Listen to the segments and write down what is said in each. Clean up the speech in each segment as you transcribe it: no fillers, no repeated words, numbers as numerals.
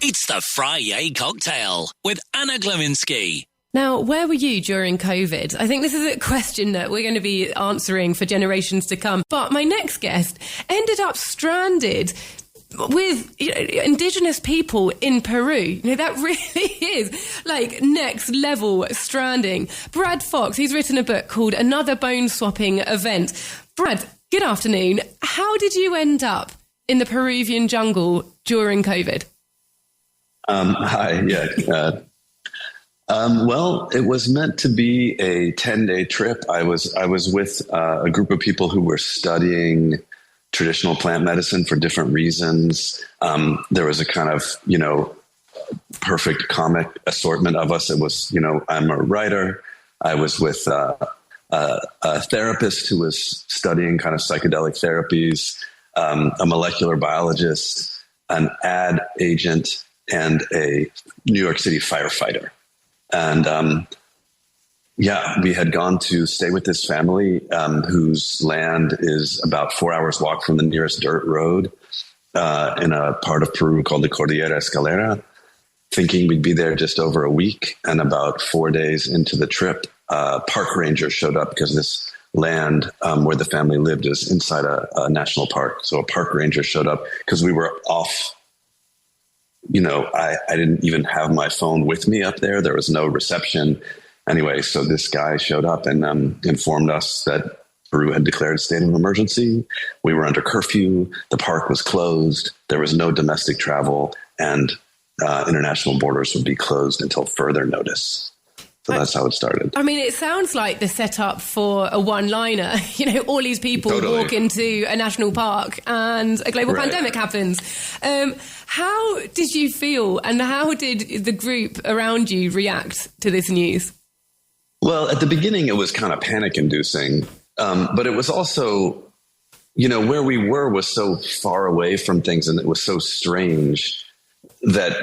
It's the Friday Cocktail with Anna Glowinsky. Now, where were you during COVID? I think this is a question that we're going to be answering for generations to come. But my next guest ended up stranded with indigenous people in Peru. That really is like next level stranding. Brad Fox, he's written a book called Another Bone Swapping Event. Brad, good afternoon. How did you end up in the Peruvian jungle during COVID? Hi, yeah. Well, it was meant to be a 10-day trip. I was with a group of people who were studying traditional plant medicine for different reasons. There was a kind of, perfect comic assortment of us. It was, I'm a writer. I was with a therapist who was studying kind of psychedelic therapies, a molecular biologist, an ad agent, and a New York City firefighter. And we had gone to stay with this family whose land is about 4 hours walk from the nearest dirt road in a part of Peru called the Cordillera Escalera, thinking we'd be there just over a week. And about 4 days into the trip, park ranger showed up because this land where the family lived is inside a national park. So a park ranger showed up because we were off. I didn't even have my phone with me up there. There was no reception. Anyway, so this guy showed up and informed us that Peru had declared a state of emergency. We were under curfew. The park was closed. There was no domestic travel, and international borders would be closed until further notice. So that's how it started. I mean, it sounds like the setup for a one-liner. All these people walk into a national park and a global pandemic happens. How did you feel, and how did the group around you react to this news? Well, at the beginning, it was kind of panic-inducing. But it was also, where we were was so far away from things, and it was so strange that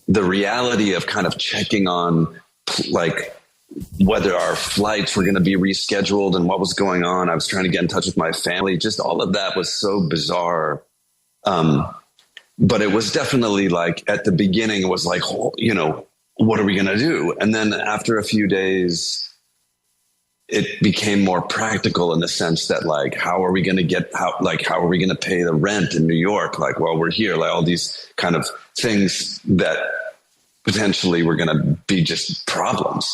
the reality of kind of checking on like whether our flights were going to be rescheduled and what was going on. I was trying to get in touch with my family. Just all of that was so bizarre. But it was definitely like at the beginning, it was like, what are we going to do? And then after a few days, it became more practical in the sense that like, how are we going to pay the rent in New York? Like, while we're here, like all these kind of things that potentially were going to be just problems.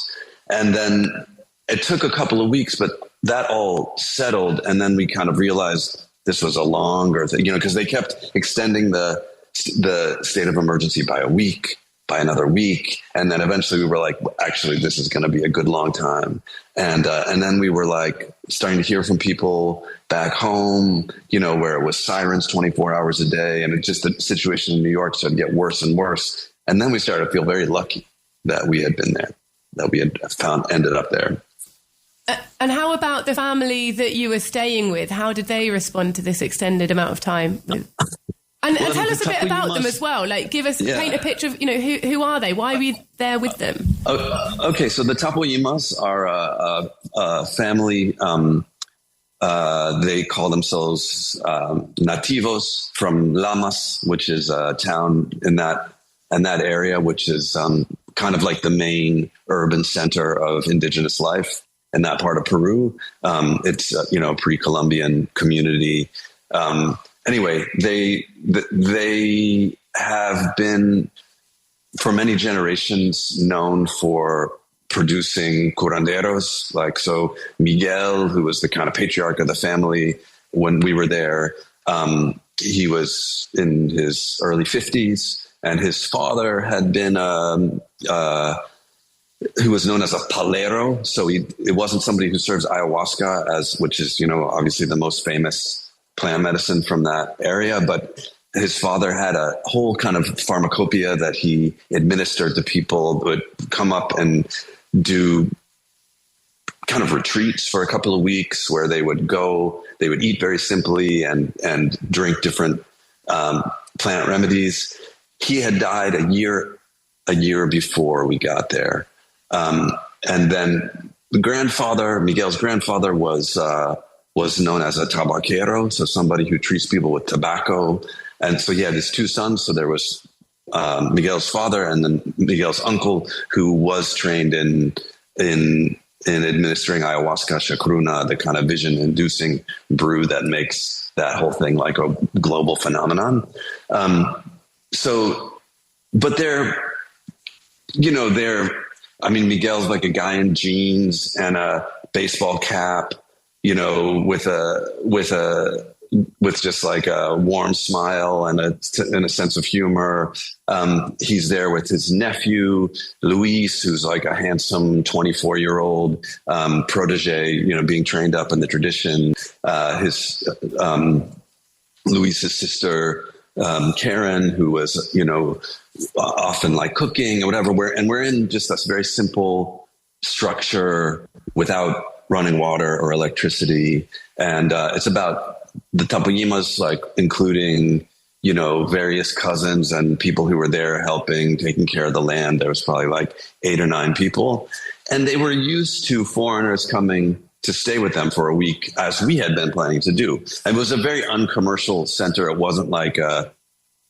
And then it took a couple of weeks, but that all settled. And then we kind of realized this was a longer thing, because they kept extending the state of emergency by a week, by another week. And then eventually we were like, actually, this is going to be a good long time. And then we were like starting to hear from people back home, where it was sirens 24 hours a day. And the situation in New York started to get worse and worse. And then we started to feel very lucky that we had been there, that we had ended up there. And how about the family that you were staying with? How did they respond to this extended amount of time? And tell us a bit about them as well. Like, paint a picture of, who are they? Why are we there with them? Okay, so the Tapoyimas are a family. They call themselves nativos from Lamas, which is a town in that area, which is kind of like the main urban center of indigenous life in that part of Peru. It's a pre-Columbian community. Anyway, they have been for many generations known for producing curanderos. Like, so Miguel, who was the kind of patriarch of the family when we were there, he was in his early 50s. And his father had been, who was known as a palero. So it wasn't somebody who serves ayahuasca, which is, obviously the most famous plant medicine from that area. But his father had a whole kind of pharmacopoeia that he administered to people who would come up and do kind of retreats for a couple of weeks where they would eat very simply and drink different plant remedies. He had died a year before we got there. And then Miguel's grandfather was known as a tabaquero. So somebody who treats people with tobacco. And so he had his two sons. So there was Miguel's father and then Miguel's uncle, who was trained in administering ayahuasca chacruna, the kind of vision-inducing brew that makes that whole thing like a global phenomenon. But Miguel's like a guy in jeans and a baseball cap, with just like a warm smile and a sense of humor. He's there with his nephew, Luis, who's like a handsome 24-year-old protege, being trained up in the tradition. Luis's sister, Karen, who was, often like cooking or whatever. We're in just a very simple structure without running water or electricity. And it's about the Tapuyimas, like including, various cousins and people who were there helping, taking care of the land. There was probably like 8 or 9 people. And they were used to foreigners coming to stay with them for a week, as we had been planning to do. It was a very uncommercial center. It wasn't like a,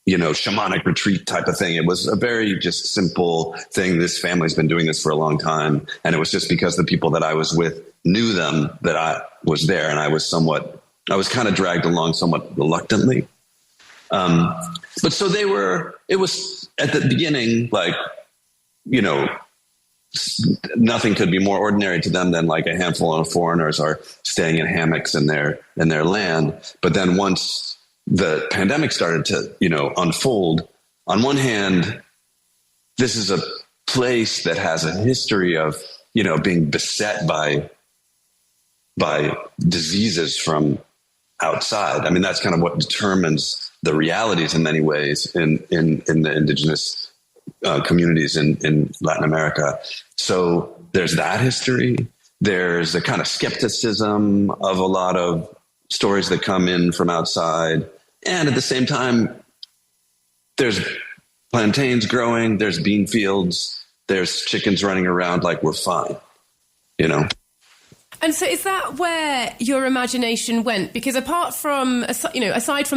shamanic retreat type of thing. It was a very just simple thing. This family's been doing this for a long time. And it was just because the people that I was with knew them that I was there. And I was kind of dragged along somewhat reluctantly. But so it was at the beginning, like, nothing could be more ordinary to them than like a handful of foreigners are staying in hammocks in their land. But then once the pandemic started to, unfold, on one hand, this is a place that has a history of, being beset by diseases from outside. I mean, that's kind of what determines the realities in many ways in the indigenous communities in Latin America. So there's that history. There's a kind of skepticism of a lot of stories that come in from outside. And at the same time, there's plantains growing, there's bean fields, there's chickens running around, like we're fine, And so is that where your imagination went? Because aside from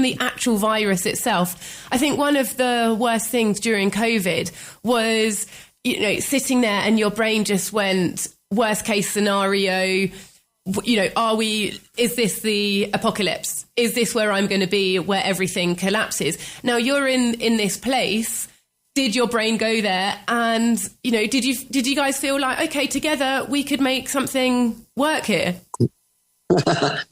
the actual virus itself, I think one of the worst things during COVID was, sitting there and your brain just went, worst case scenario, is this the apocalypse? Is this where I'm going to be, where everything collapses? Now you're in this place. Did your brain go there? And, did you guys feel like, okay, together we could make something work here?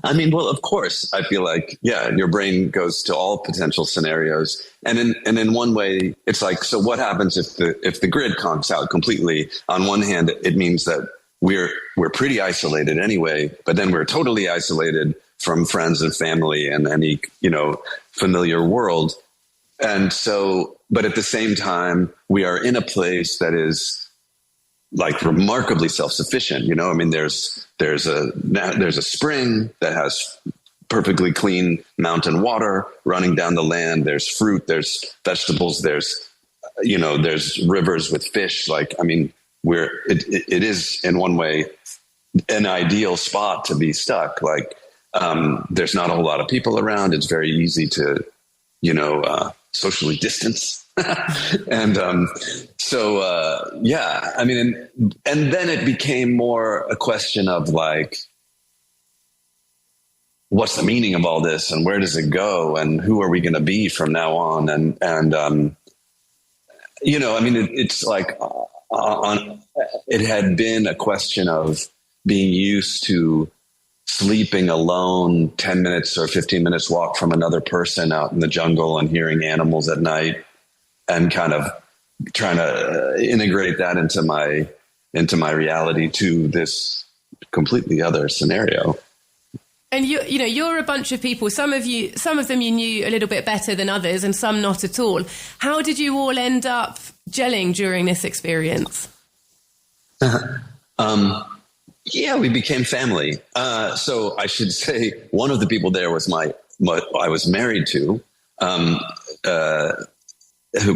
I mean, well, of course, I feel like, your brain goes to all potential scenarios. And in one way, it's like, so what happens if the grid conks out completely? On one hand, it means that we're pretty isolated anyway, but then we're totally isolated from friends and family and any, familiar world. And so, but at the same time, we are in a place that is like remarkably self-sufficient. I mean, there's a spring that has perfectly clean mountain water running down the land. There's fruit, there's vegetables, there's rivers with fish. Like, I mean, it is in one way an ideal spot to be stuck. Like, there's not a whole lot of people around. It's very easy to, socially distance. And, I mean, and then it became more a question of like, what's the meaning of all this and where does it go and who are we going to be from now on? And it's like, it had been a question of being used to sleeping alone 10 minutes or 15 minutes walk from another person out in the jungle and hearing animals at night and kind of trying to integrate that into my reality to this completely other scenario. And you're a bunch of people. Some of them you knew a little bit better than others, and some not at all. How did you all end up gelling during this experience? We became family. So I should say one of the people there was I was married to.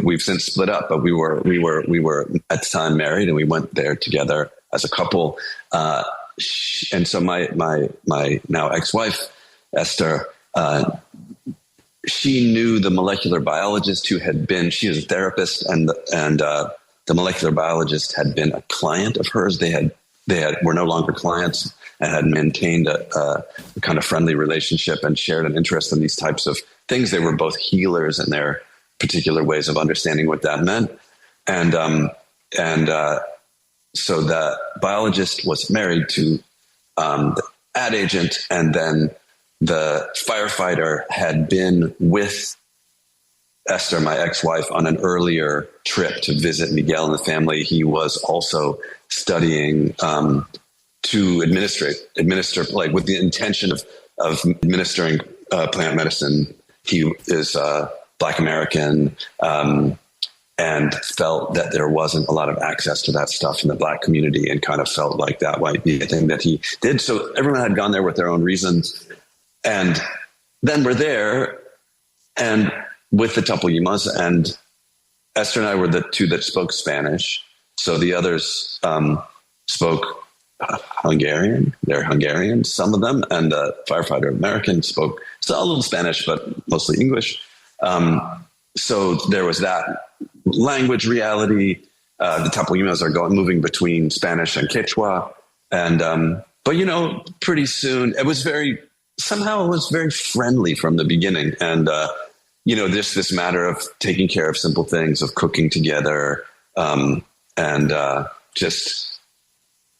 We've since split up, but we were at the time married, and we went there together as a couple. And so my now ex-wife, Esther, she knew the molecular biologist who had been, she was a therapist, and the molecular biologist had been a client of hers. They were no longer clients and had maintained a kind of friendly relationship and shared an interest in these types of things. They were both healers in their particular ways of understanding what that meant. So the biologist was married to the ad agent, and then the firefighter had been with Esther, my ex-wife, on an earlier trip to visit Miguel and the family. He was also studying to administer, like with the intention of administering plant medicine. He is Black American, and felt that there wasn't a lot of access to that stuff in the Black community, and kind of felt like that might be a thing that he did. So everyone had gone there with their own reasons. And then we're there, and with the Tupuyumas, and Esther and I were the two that spoke Spanish. So the others spoke Hungarian. They're Hungarian, some of them, and the firefighter American spoke still a little Spanish, but mostly English. So there was that language reality. The Tupuyumas are moving between Spanish and Quechua, and but pretty soon it was very friendly from the beginning, and this matter of taking care of simple things, of cooking together, and just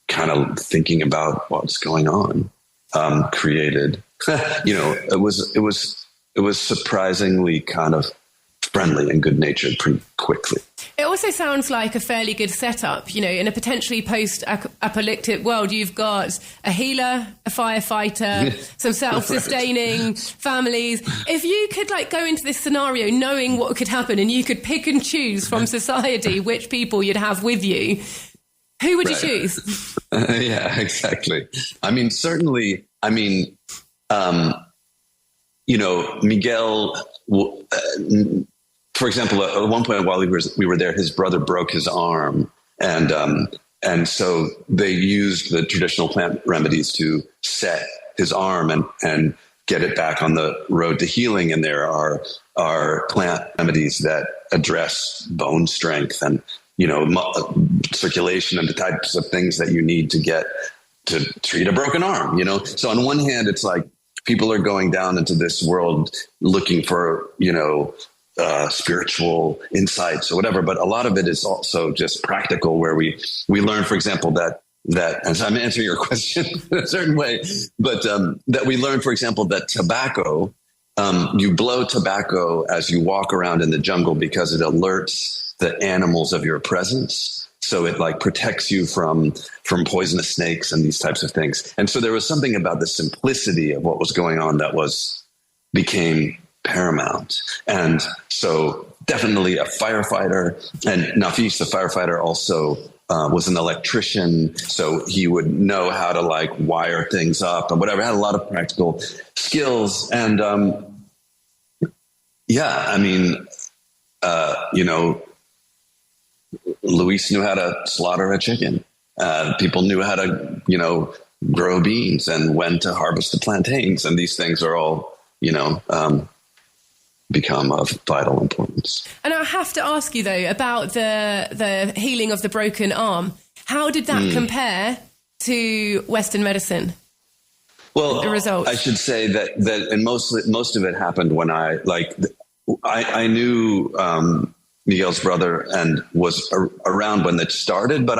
kind of thinking about what's going on, created. It was surprisingly kind of friendly and good-natured pretty quickly. It also sounds like a fairly good setup, in a potentially post-apocalyptic world. You've got a healer, a firefighter, some self-sustaining families. If you could go into this scenario knowing what could happen, and you could pick and choose from society which people you'd have with you, who would you choose? Yeah, exactly. I mean, certainly, Miguel, for example, at one point while we were there, his brother broke his arm, and so they used the traditional plant remedies to set his arm and get it back on the road to healing. And there are plant remedies that address bone strength and circulation and the types of things that you need to get to treat a broken arm. So on one hand, it's like people are going down into this world looking for spiritual insights or whatever, but a lot of it is also just practical, where we learn, for example, that and so I'm answering your question in a certain way, but that we learn, for example, that tobacco, you blow tobacco as you walk around in the jungle because it alerts the animals of your presence. So it protects you from poisonous snakes and these types of things. And so there was something about the simplicity of what was going on that became paramount. And so definitely a firefighter, and Nafis, the firefighter, also was an electrician. So he would know how to wire things up and whatever, had a lot of practical skills. And Luis knew how to slaughter a chicken. People knew how to, grow beans and when to harvest the plantains. And these things are all, become of vital importance. And I have to ask you, though, about the healing of the broken arm. How did that compare to Western medicine? Well, the results? I should say that and most of it happened when I knew Miguel's brother and was around when it started, but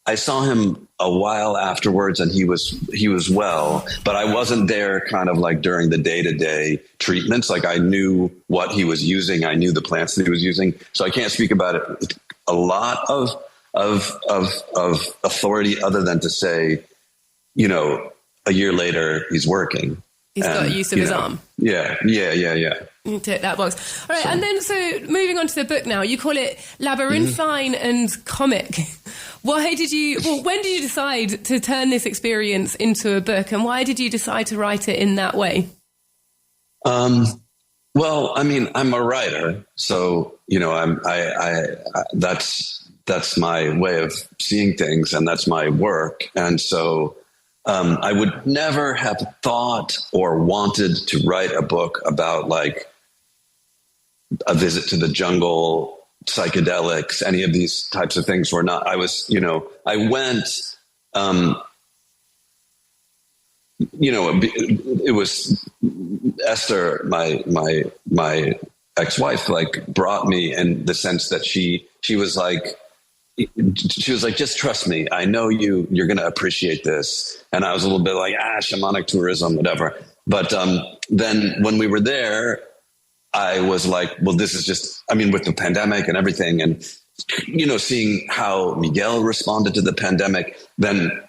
I saw him a while afterwards, and he was well, but I wasn't there kind of during the day-to-day treatments. I knew what he was using. I knew the plants that he was using. So I can't speak about it with a lot of authority, other than to say, a year later he's working. He's got use of his arm. Yeah. You tick that box. All right, and then so moving on to the book now, you call it labyrinthine and comic. When did you decide to turn this experience into a book, and why did you decide to write it in that way? Well, I'm a writer, so that's my way of seeing things, and that's my work, and so I would never have thought or wanted to write a book about A Visit to the Jungle, psychedelics, any of these types of things were not. I was, I went. It was Esther, my ex-wife, like brought me in the sense that she was like, just trust me. I know you're going to appreciate this. And I was a little bit like, shamanic tourism, whatever. But then when we were there, I was like, well, this is just, with the pandemic and everything, and, seeing how Miguel responded to the pandemic, then,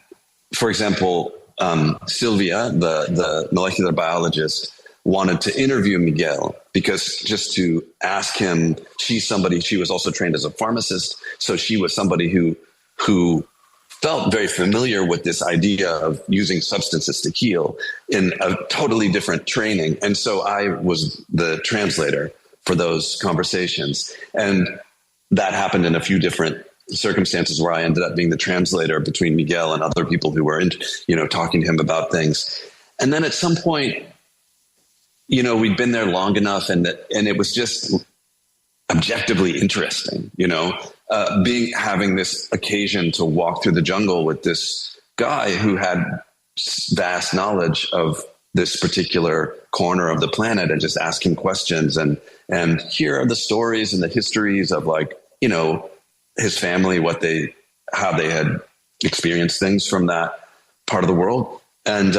for example, Sylvia, the molecular biologist, wanted to interview Miguel because just to ask him, she was also trained as a pharmacist. So she was somebody who felt very familiar with this idea of using substances to heal in a totally different training. And so I was the translator for those conversations. And that happened in a few different circumstances where I ended up being the translator between Miguel and other people who were, talking to him about things. And then at some point, we'd been there long enough and it was just objectively interesting, having this occasion to walk through the jungle with this guy who had vast knowledge of this particular corner of the planet and just asking questions. And here are the stories and the histories of his family, how they had experienced things from that part of the world. And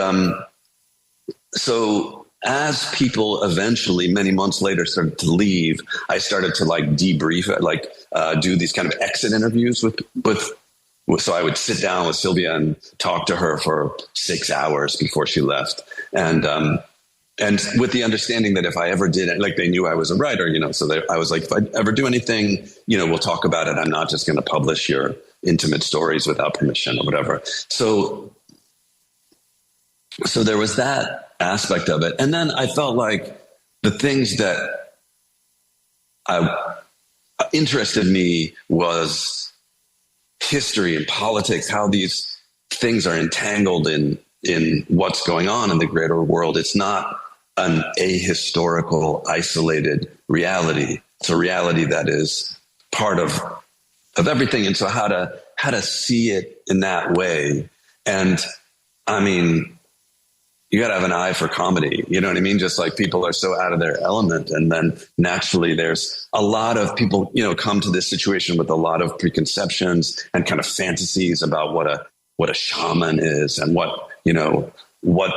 so as people eventually, many months later, started to leave, I started to debrief, do these kind of exit interviews with. So I would sit down with Sylvia and talk to her for 6 hours before she left, and with the understanding that if I ever did it, they knew I was a writer, so I was like, if I ever do anything, we'll talk about it. I'm not just going to publish your intimate stories without permission or whatever. So there was that aspect of it. And then I felt like the things that interested me was history and politics, how these things are entangled in what's going on in the greater world. It's not an ahistorical, isolated reality. It's a reality that is part of everything. And so how to see it in that way. And you got to have an eye for comedy. You know what I mean? Just like people are so out of their element. And then naturally there's a lot of people, come to this situation with a lot of preconceptions and kind of fantasies about what a shaman is and what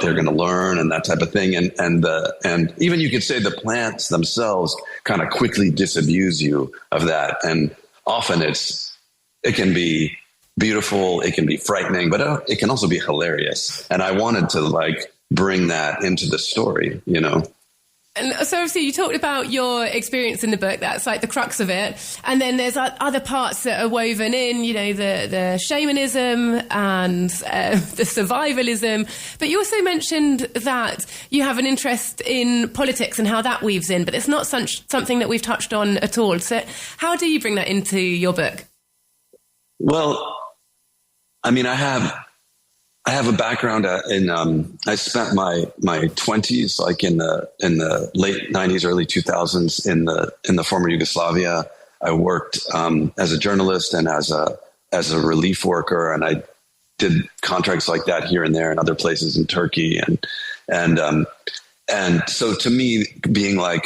they're going to learn and that type of thing. And even you could say the plants themselves kind of quickly disabuse you of that. And often it can be beautiful. It can be frightening, but it can also be hilarious. And I wanted to bring that into the story, And so obviously you talked about your experience in the book. That's the crux of it. And then there's other parts that are woven in, the shamanism and the survivalism. But you also mentioned that you have an interest in politics and how that weaves in, but it's not something that we've touched on at all. So how do you bring that into your book? Well, I have a background I spent my 20s, in the late 90s, early 2000s in the former Yugoslavia. I worked as a journalist and as a relief worker, and I did contracts like that here and there in other places in Turkey. And so to me, being a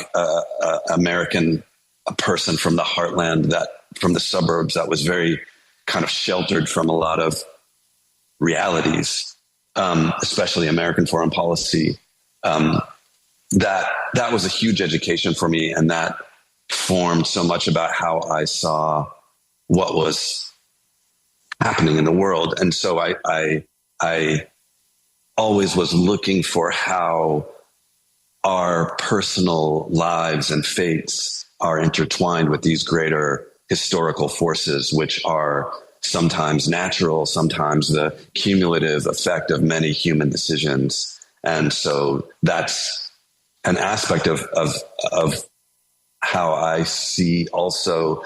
American, a person from the heartland, from the suburbs, that was very kind of sheltered from a lot of realities, especially American foreign policy. That was a huge education for me, and that formed so much about how I saw what was happening in the world. And so I always was looking for how our personal lives and fates are intertwined with these greater historical forces, which are sometimes natural, sometimes the cumulative effect of many human decisions. And so that's an aspect of how I see also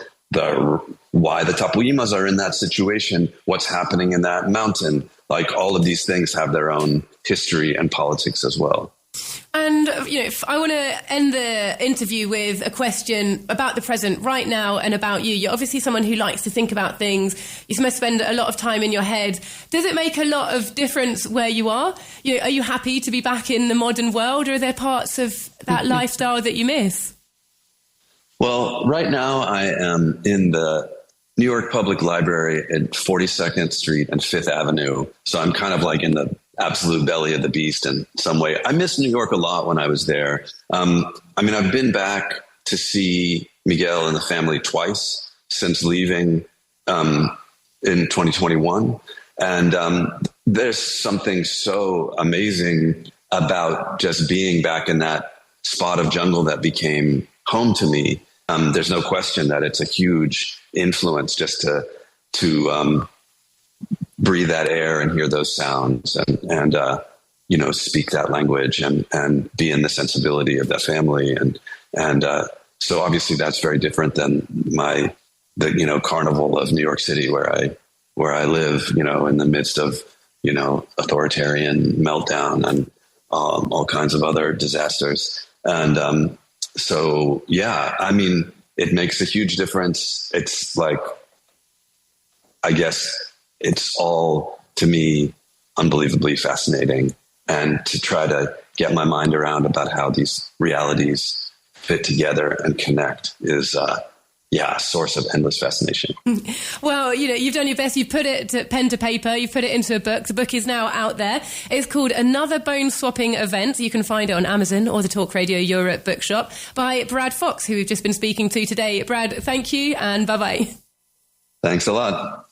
why the Tapuimas are in that situation, what's happening in that mountain. All of these things have their own history and politics as well. And, if I want to end the interview with a question about the present right now and about you. You're obviously someone who likes to think about things. You must spend a lot of time in your head. Does it make a lot of difference where you are? Are you happy to be back in the modern world, or are there parts of that lifestyle that you miss? Well, right now I am in the New York Public Library at 42nd Street and 5th Avenue. So I'm kind of like in the absolute belly of the beast in some way. I missed New York a lot when I was there. I've been back to see Miguel and the family twice since leaving in 2021. And there's something so amazing about just being back in that spot of jungle that became home to me. There's no question that it's a huge influence just to breathe that air and hear those sounds and speak that language and be in the sensibility of that family. And so obviously that's very different than the carnival of New York City where I live, in the midst of, authoritarian meltdown and all kinds of other disasters. And so, yeah, it makes a huge difference. It's like, I guess it's all, to me, unbelievably fascinating. And to try to get my mind around about how these realities fit together and connect is, a source of endless fascination. Well, you've done your best. You've put it to pen to paper. You've put it into a book. The book is now out there. It's called Another Bone Swapping Event. You can find it on Amazon or the Talk Radio Europe bookshop by Brad Fox, who we've just been speaking to today. Brad, thank you and bye-bye. Thanks a lot.